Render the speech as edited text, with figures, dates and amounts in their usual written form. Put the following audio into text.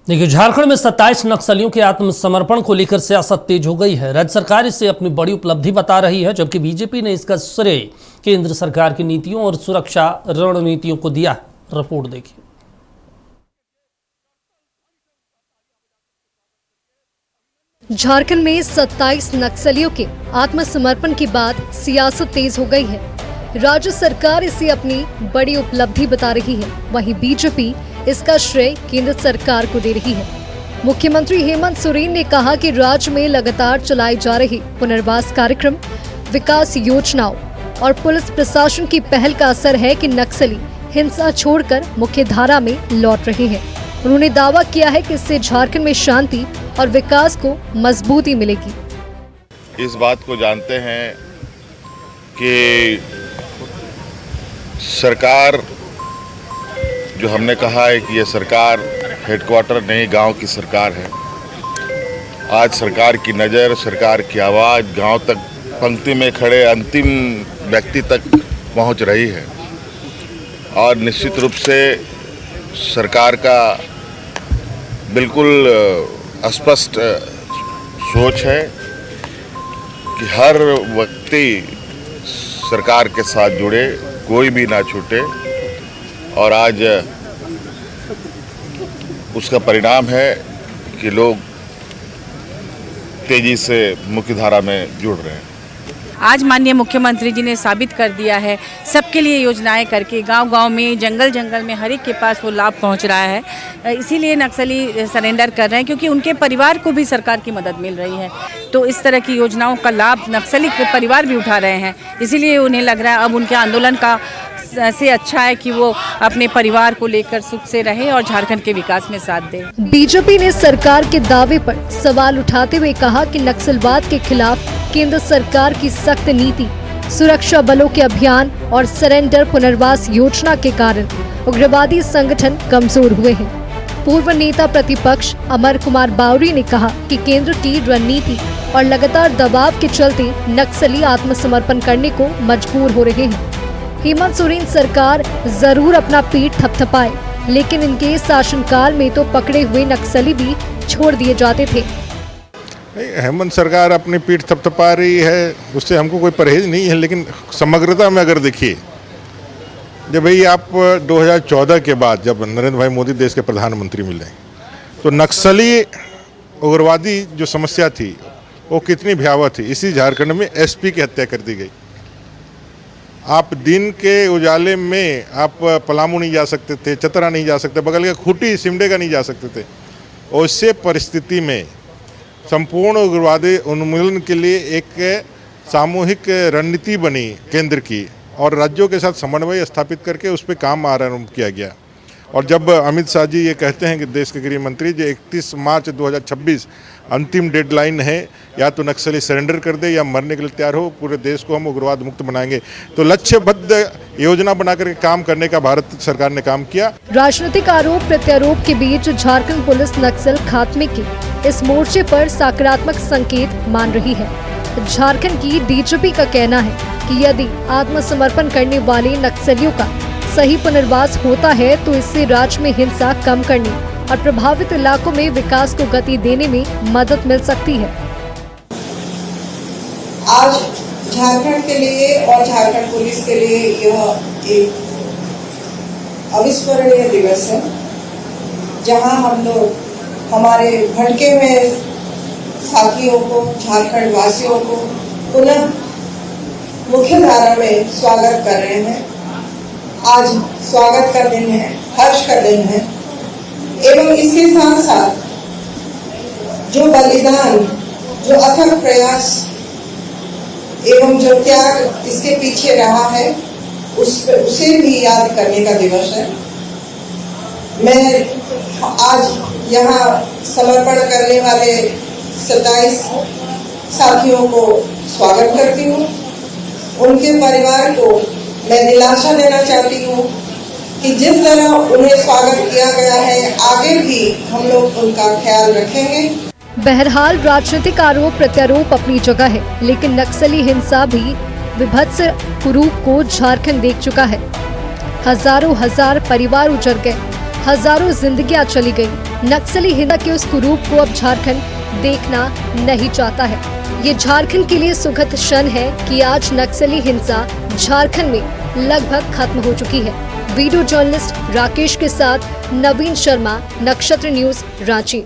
देखिए, झारखंड में 27 नक्सलियों के आत्मसमर्पण को लेकर सियासत तेज हो गई है। राज्य सरकार इसे अपनी बड़ी उपलब्धि बता रही है, जबकि बीजेपी ने इसका श्रेय केंद्र सरकार की नीतियों और सुरक्षा रणनीतियों को दिया। रिपोर्ट देखिए। झारखंड में 27 नक्सलियों के आत्मसमर्पण के बाद सियासत तेज हो गई है। राज्य सरकार इसे अपनी बड़ी उपलब्धि बता रही है, वहीं बीजेपी इसका श्रेय केंद्र सरकार को दे रही है। मुख्यमंत्री हेमंत सोरेन ने कहा कि राज्य में लगातार चलाई जा रही पुनर्वास कार्यक्रम, विकास योजनाओं और पुलिस प्रशासन की पहल का असर है कि नक्सली हिंसा छोड़कर मुख्य धारा में लौट रहे हैं। उन्होंने दावा किया है कि इससे झारखंड में शांति और विकास को मजबूती मिलेगी। इस बात को जानते हैं कि सरकार, जो हमने कहा है कि ये सरकार हेडक्वार्टर नहीं गांव की सरकार है। आज सरकार की नज़र, सरकार की आवाज़ गांव तक, पंक्ति में खड़े अंतिम व्यक्ति तक पहुंच रही है। और निश्चित रूप से सरकार का बिल्कुल स्पष्ट सोच है कि हर व्यक्ति सरकार के साथ जुड़े, कोई भी ना छूटे। और आज उसका परिणाम है कि लोग तेजी से मुख्यधारा में जुड़ रहे हैं। आज माननीय मुख्यमंत्री जी ने साबित कर दिया है, सबके लिए योजनाएं करके गांव-गांव में, जंगल-जंगल में हर एक के पास वो लाभ पहुंच रहा है। इसीलिए नक्सली सरेंडर कर रहे हैं, क्योंकि उनके परिवार को भी सरकार की मदद मिल रही है। तो इस तरह की योजनाओं का लाभ नक्सली परिवार भी उठा रहे हैं। इसीलिए उन्हें लग रहा है अब उनके आंदोलन का से अच्छा है कि वो अपने परिवार को लेकर सुख से रहे और झारखंड के विकास में साथ दे। बीजेपी ने सरकार के दावे पर सवाल उठाते हुए कहा कि नक्सलवाद के खिलाफ केंद्र सरकार की सख्त नीति, सुरक्षा बलों के अभियान और सरेंडर पुनर्वास योजना के कारण उग्रवादी संगठन कमजोर हुए हैं। पूर्व नेता प्रतिपक्ष अमर कुमार बावरी ने कहा कि केंद्र की रणनीति और लगातार दबाव के चलते नक्सली आत्मसमर्पण करने को मजबूर हो रहे हैं। हेमंत सोरेन सरकार जरूर अपना पीठ थपथपाए, लेकिन इनके शासनकाल में तो पकड़े हुए नक्सली भी छोड़ दिए जाते थे। हेमंत सरकार अपनी पीठ थपथपा रही है, उससे हमको कोई परहेज नहीं है। लेकिन समग्रता में अगर देखिए, जब भाई आप 2014 के बाद जब नरेंद्र भाई मोदी देश के प्रधानमंत्री मिले, तो नक्सली उग्रवादी जो समस्या थी वो कितनी भयावह थी। इसी झारखंड में एसपी की हत्या कर दी गई। आप दिन के उजाले में आप पलामू नहीं जा सकते थे, चतरा नहीं जा सकते, बगल के खूंटी सिमडेगा नहीं जा सकते थे। और इससे परिस्थिति में संपूर्ण उग्रवादी उन्मूलन के लिए एक सामूहिक रणनीति बनी केंद्र की, और राज्यों के साथ समन्वय स्थापित करके उस पर काम आरंभ किया गया। और जब अमित शाह जी ये कहते हैं कि देश के गृह मंत्री, जो 31 मार्च 2026 अंतिम डेडलाइन है, या तो नक्सली सरेंडर कर दे या मरने के लिए तैयार हो, पूरे देश को हम उग्रवाद मुक्त बनाएंगे, तो लक्ष्यबद्ध योजना बनाकर काम करने का भारत सरकार ने काम किया। राजनीतिक आरोप प्रत्यारोप के बीच झारखंड पुलिस नक्सल खात्मे के इस मोर्चे पर सकारात्मक संकेत मान रही है। झारखंड की डीजीपी का कहना है कि यदि आत्मसमर्पण करने वाले नक्सलियों का सही पुनर्वास होता है तो इससे राज्य में हिंसा कम करने और प्रभावित इलाकों में विकास को गति देने में मदद मिल सकती है। आज झारखंड के लिए और झारखंड पुलिस के लिए यह एक अविस्मरणीय दिवस है, जहां हम लोग हमारे भटके हुए साथियों को, झारखंड वासियों को पुनः मुख्य धारा में स्वागत कर रहे हैं। आज स्वागत का दिन है, हर्ष का दिन है, एवं इसके साथ साथ जो बलिदान, जो अथक प्रयास एवं जो त्याग इसके पीछे रहा है, उसे भी याद करने का दिवस है। मैं आज यहाँ समर्पण करने वाले 27 साथियों को स्वागत करती हूँ। उनके परिवार को मैं दिलासा देना चाहती हूँ कि जिस तरह उन्हें स्वागत किया गया है, आगे भी हम लोग उनका ख्याल रखेंगे। बहरहाल राजनीतिक आरोप प्रत्यारोप अपनी जगह है, लेकिन नक्सली हिंसा भी विभत्स कुरूप को झारखंड देख चुका है। हजारों हजार परिवार उजड़ गए, हजारों जिंदगियां चली गई। नक्सली हिंसा के उस कुरूप को अब झारखंड देखना नहीं चाहता है। ये झारखंड के लिए सुखद क्षण है कि आज नक्सली हिंसा झारखंड में लगभग खत्म हो चुकी है। वीडियो जर्नलिस्ट राकेश के साथ नवीन शर्मा, नक्षत्र न्यूज, रांची।